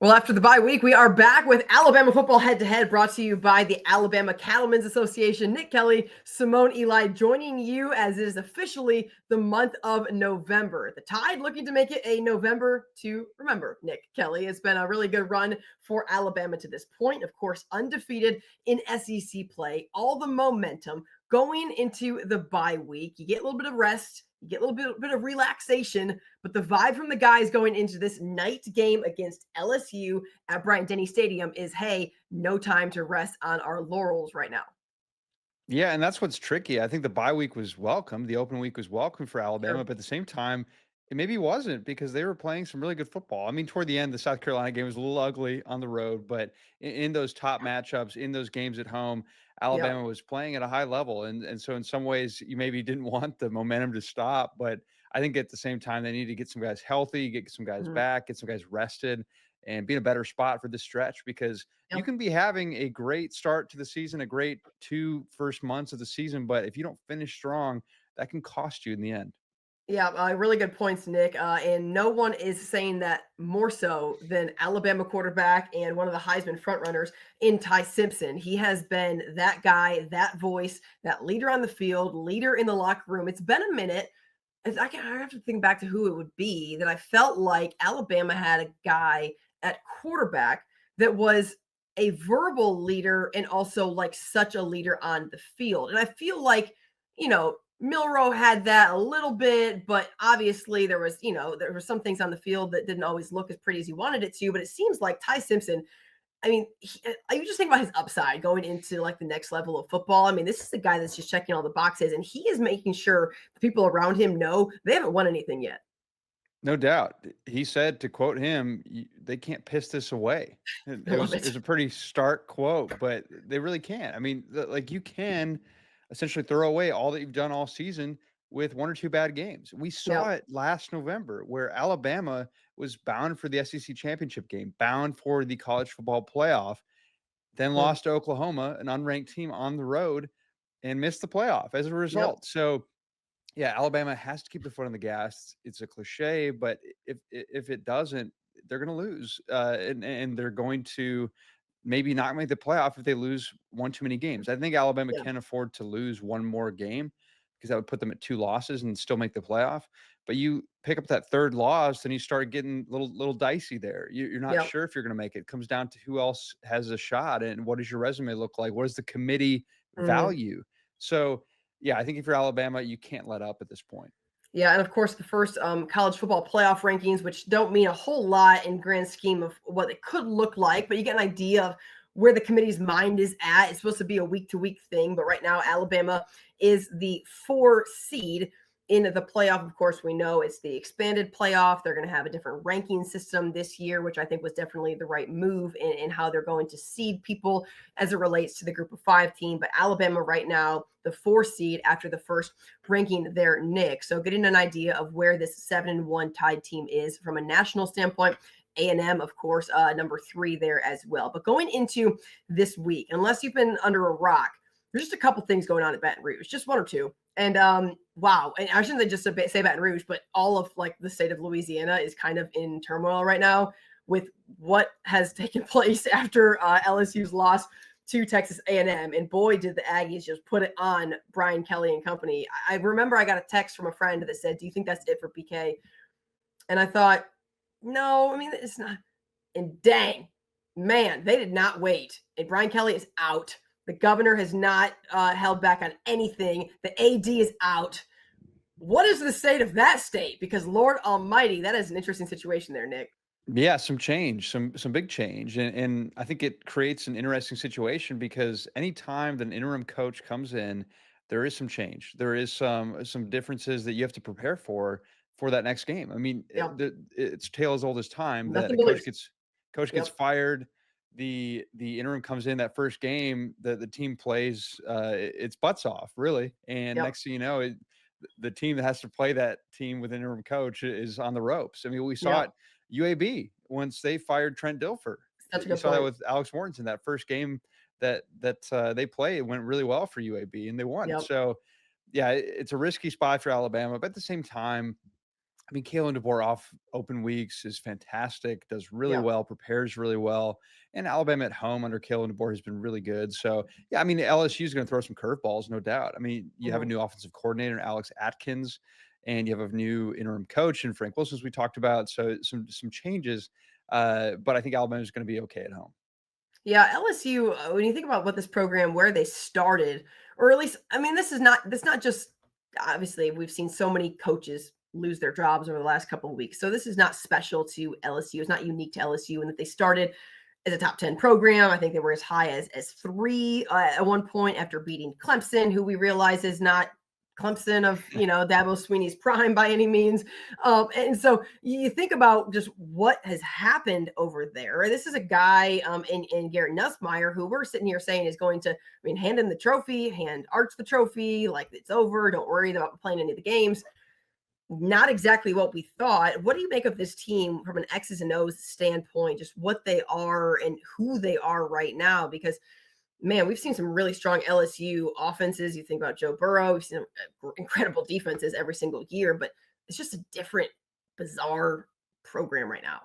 Well, after the bye week, we are back with Alabama football head-to-head, brought to you by the Alabama Cattlemen's Association. Nick Kelly, Simone Eli joining you as it is officially the month of November. The Tide looking to make it a November to remember. Nick Kelly, it's been a really good run for Alabama to this point. Of course, undefeated in SEC play, all the momentum going into the bye week. You get a little bit of rest. You get a little bit of relaxation, but the vibe from the guys going into this night game against LSU at Bryant-Denny Stadium is, hey, no time to rest on our laurels right now. Yeah, and that's what's tricky. I think the bye week was welcome. The open week was welcome for Alabama, Sure. but at the same time, it maybe wasn't because they were playing some really good football. I mean, toward the end, the South Carolina game was a little ugly on the road, but in those top matchups, in those games at home, Yep. Alabama was playing at a high level. And so in some ways, you maybe didn't want the momentum to stop, but I think at the same time, they need to get some guys healthy, get some guys Mhm. back, get some guys rested, and be in a better spot for this stretch because you Yep. can be having a great start to the season, a great 2 first months of the season, but if you don't finish strong, that can cost you in the end. Yeah, really good points, Nick. And no one is saying that more so than Alabama quarterback and one of the Heisman frontrunners in Tai Simpson. He has been that guy, that voice, that leader on the field, leader in the locker room. It's been a minute. I have to think back to who it would be that I felt like Alabama had a guy at quarterback that was a verbal leader and also like such a leader on the field. And I feel like, Milrow had that a little bit, but obviously there were some things on the field that didn't always look as pretty as he wanted it to. But it seems like Tai Simpson, I mean, you just think about his upside going into like the next level of football. I mean, this is the guy that's just checking all the boxes, and he is making sure the people around him know they haven't won anything yet. No doubt. He said, to quote him, they can't piss this away. And I love it it. was a pretty stark quote, but they really can't. I mean, like you can essentially throw away all that you've done all season with one or two bad games. We Yeah, saw it last November where Alabama was bound for the SEC championship game, bound for the college football playoff, then mm, lost to Oklahoma, an unranked team on the road, and missed the playoff as a yep, result. So yeah, Alabama has to keep the foot on the gas. It's a cliche, but if it doesn't, they're going to lose, and they're going to maybe not make the playoff if they lose one too many games. I think Alabama yeah, can afford to lose one more game because that would put them at two losses and still make the playoff. But you pick up that third loss, then you start getting little dicey there. You're not yep, sure if you're going to make it. It comes down to who else has a shot and what does your resume look like? What does the committee mhm. value? So yeah, I think if you're Alabama, you can't let up at this point. Yeah, and of course, the first college football playoff rankings, which don't mean a whole lot in grand scheme of what it could look like, but you get an idea of where the committee's mind is at. It's supposed to be a week-to-week thing, but right now, Alabama is the 4 seed in the playoff. Of course, we know it's the expanded playoff. They're going to have a different ranking system this year, which I think was definitely the right move in how they're going to seed people as it relates to the group of 5 team. But Alabama right now, the 4 seed after the first ranking their Nick. So getting an idea of where this 7-1 Tide team is from a national standpoint. A&M, of course, number 3 there as well. But going into this week, unless you've been under a rock, there's just a couple things going on at Baton Rouge, just one or two. And wow, and I shouldn't just say Baton Rouge, but all of like the state of Louisiana is kind of in turmoil right now with what has taken place after LSU's loss to Texas A&M, and boy, did the Aggies just put it on Brian Kelly and company. I remember I got a text from a friend that said, "Do you think that's it for PK?" And I thought, no, I mean it's not. And dang, man, they did not wait. And Brian Kelly is out. The governor has not held back on anything. The AD is out. What is the state of that state? Because Lord Almighty, that is an interesting situation there, Nick. Yeah, some change, some big change, and I think it creates an interesting situation because anytime that an interim coach comes in, there is some change. There is some differences that you have to prepare for that next game. I mean, Yeah, it's tale as old as time that nothing a to lose. coach gets Yep, fired. The interim comes in that first game that the team plays its butts off really, and yep, next thing you know, the team that has to play that team with an interim coach is on the ropes. I mean, we saw yep. it UAB once they fired Trent Dilfer. Such a You good saw that point. with Alex Mortensen. That first game that they played it went really well for UAB and they won. Yep. So yeah, it's a risky spot for Alabama, but at the same time, I mean, Kalen DeBoer off open weeks is fantastic, does really Yeah. well, prepares really well. And Alabama at home under Kalen DeBoer has been really good. So, yeah, I mean, LSU is going to throw some curveballs, no doubt. I mean, you have a Mhm. new offensive coordinator, Alex Atkins, and you have a new interim coach and Frank Wilson, as we talked about. So, some changes. But I think Alabama is going to be okay at home. Yeah, LSU, when you think about what this program, where they started, or at least, I mean, this not just, obviously, we've seen so many coaches lose their jobs over the last couple of weeks. So this is not special to LSU. It's not unique to LSU, and that they started as a top 10 program. I think they were as high as three at one point after beating Clemson, who we realize is not Clemson of, Dabo Sweeney's prime by any means. And so you think about just what has happened over there. This is a guy in Garrett Nussmeier, who we're sitting here saying is going to, I mean, hand him the trophy, hand Arch the trophy, like it's over. Don't worry about playing any of the games. Not exactly what we thought. What do you make of this team from an X's and O's standpoint, just what they are and who they are right now? Because, man, we've seen some really strong LSU offenses. You think about Joe Burrow, we've seen incredible defenses every single year, but it's just a different, bizarre program right now.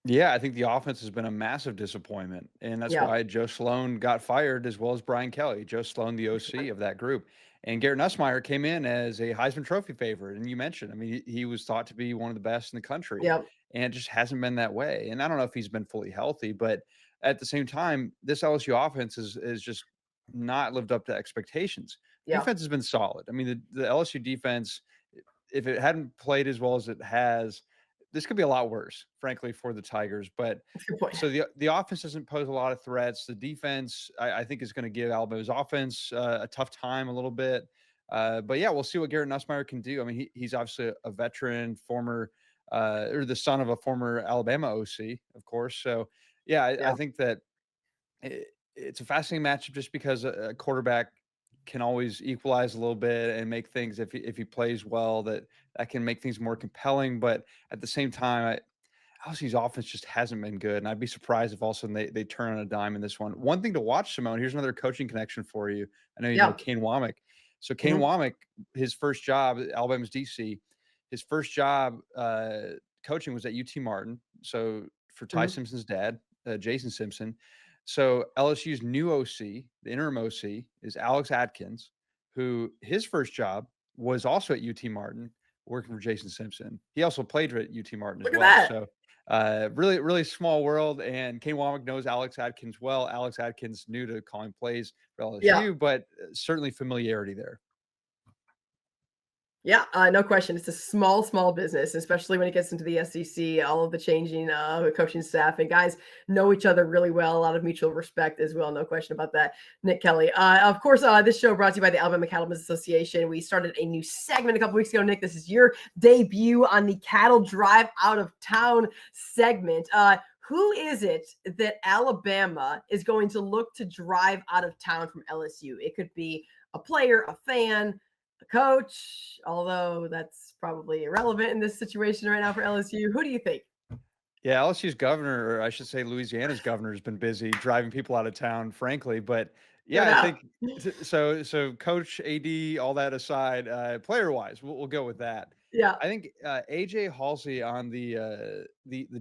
Yeah, I think the offense has been a massive disappointment, and that's Yeah. why Joe Sloan got fired as well as Brian Kelly. Joe Sloan, the OC of that group, and Garrett Nussmeier came in as a Heisman Trophy favorite. And you mentioned, I mean, he was thought to be one of the best in the country, Yep. and it just hasn't been that way. And I don't know if he's been fully healthy, but at the same time, this LSU offense is just not lived up to expectations. Yeah. Defense has been solid. I mean, the LSU defense, if it hadn't played as well as it has, this could be a lot worse, frankly, for the Tigers. But That's a good point. so the offense doesn't pose a lot of threats. The defense, I think, is going to give Alabama's offense a tough time a little bit. But yeah, we'll see what Garrett Nussmeier can do. I mean, he's obviously a veteran, former or the son of a former Alabama OC, of course. So yeah, I Yeah. think that it's a fascinating matchup just because a quarterback can always equalize a little bit and make things if he plays well that can make things more compelling. But at the same time, LSU's offense just hasn't been good, and I'd be surprised if all of a sudden they turn on a dime in this one. One thing to watch, Simone. Here's another coaching connection for you. I know you know Yeah. Kane Womack. So Kane Mhm. Womack, his first job at Alabama's DC, his first job coaching was at UT Martin. So for Tai Mhm. Simpson's dad, Jason Simpson. So LSU's new OC, the interim OC, is Alex Atkins, who his first job was also at UT Martin, working for Jason Simpson. He also played at UT Martin as Look at well. that. So really, really small world. And Kane Womack knows Alex Atkins well. Alex Atkins new to calling plays for Yeah. LSU, but certainly familiarity there. Yeah, no question. It's a small, small business, especially when it gets into the SEC. All of the changing coaching staff and guys know each other really well. A lot of mutual respect as well. No question about that. Nick Kelly. Of course, this show brought to you by the Alabama Cattlemen Association. We started a new segment a couple weeks ago. Nick, this is your debut on the Cattle Drive Out of Town segment. Who is it that Alabama is going to look to drive out of town from LSU? It could be a player, a fan, a coach, although that's probably irrelevant in this situation right now for LSU. Who do you think? Yeah, LSU's governor, or I should say Louisiana's governor, has been busy driving people out of town, frankly. But No yeah, I doubt. think so. Coach, AD, all that aside, player wise, we'll go with that. Yeah. I think AJ Halsey on the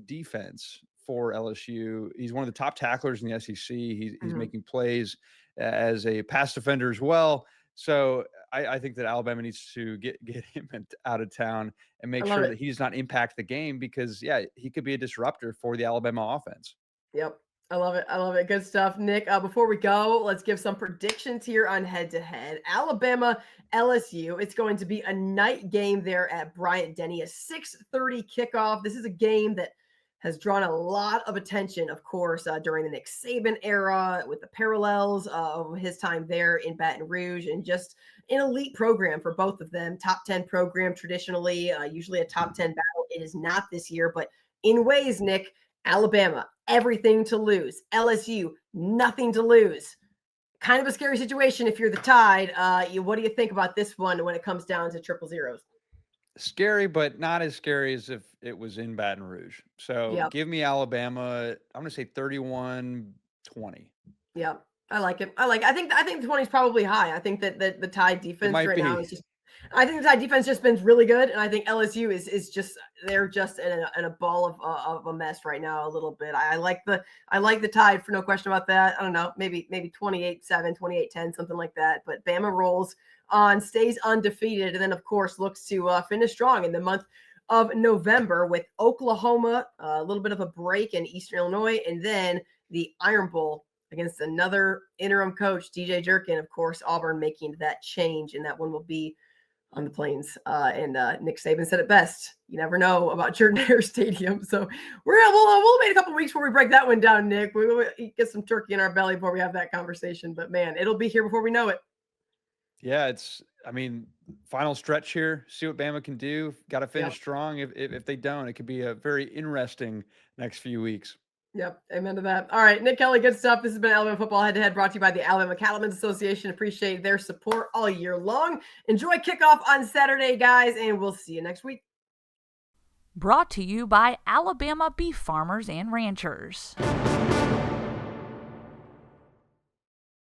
defense for LSU. He's one of the top tacklers in the SEC. He's Mhm. making plays as a pass defender as well. So I think that Alabama needs to get him out of town and I make love sure it. that he does not impact the game because, yeah, he could be a disruptor for the Alabama offense. Yep. I love it. I love it. Good stuff. Nick, before we go, let's give some predictions here on head to head. Alabama, LSU. It's going to be a night game there at Bryant Denny, a 6:30 kickoff. This is a game that has drawn a lot of attention, of course, during the Nick Saban era with the parallels of his time there in Baton Rouge and just an elite program for both of them. Top 10 program traditionally, usually a top 10 battle. It is not this year, but in ways, Nick, Alabama, everything to lose. LSU, nothing to lose. Kind of a scary situation if you're the Tide. What do you think about this one when it comes down to triple zeros? Scary, but not as scary as if it was in Baton Rouge. So Yep. give me Alabama. I'm going to say 31-20. Yep. I like it. I think the 20 is probably high. I think that the Tide It defense might right now be. is just I think the Tide defense just been really good, and I think LSU is just they're just in a ball of a mess right now a little bit. I like the Tide for no question about that. I don't know, maybe 28-7, 28-10, something like that. But Bama rolls on, stays undefeated, and then of course looks to finish strong in the month of November with Oklahoma, a little bit of a break in Eastern Illinois, and then the Iron Bowl against another interim coach, DJ Jerkin. Of course, Auburn making that change, and that one will be on the plains. And Nick Saban said it best. You never know about Jordan Hare Stadium. So we'll wait a couple weeks before we break that one down, Nick. We'll get some turkey in our belly before we have that conversation. But man, it'll be here before we know it. Yeah, I mean, final stretch here. See what Bama can do. Got to finish Yep. strong. If they don't, it could be a very interesting next few weeks. Yep. Amen to that. All right, Nick Kelly, good stuff. This has been Alabama Football Head to Head, brought to you by the Alabama Cattleman Association. Appreciate their support all year long. Enjoy kickoff on Saturday, guys, and we'll see you next week. Brought to you by Alabama Beef Farmers and Ranchers.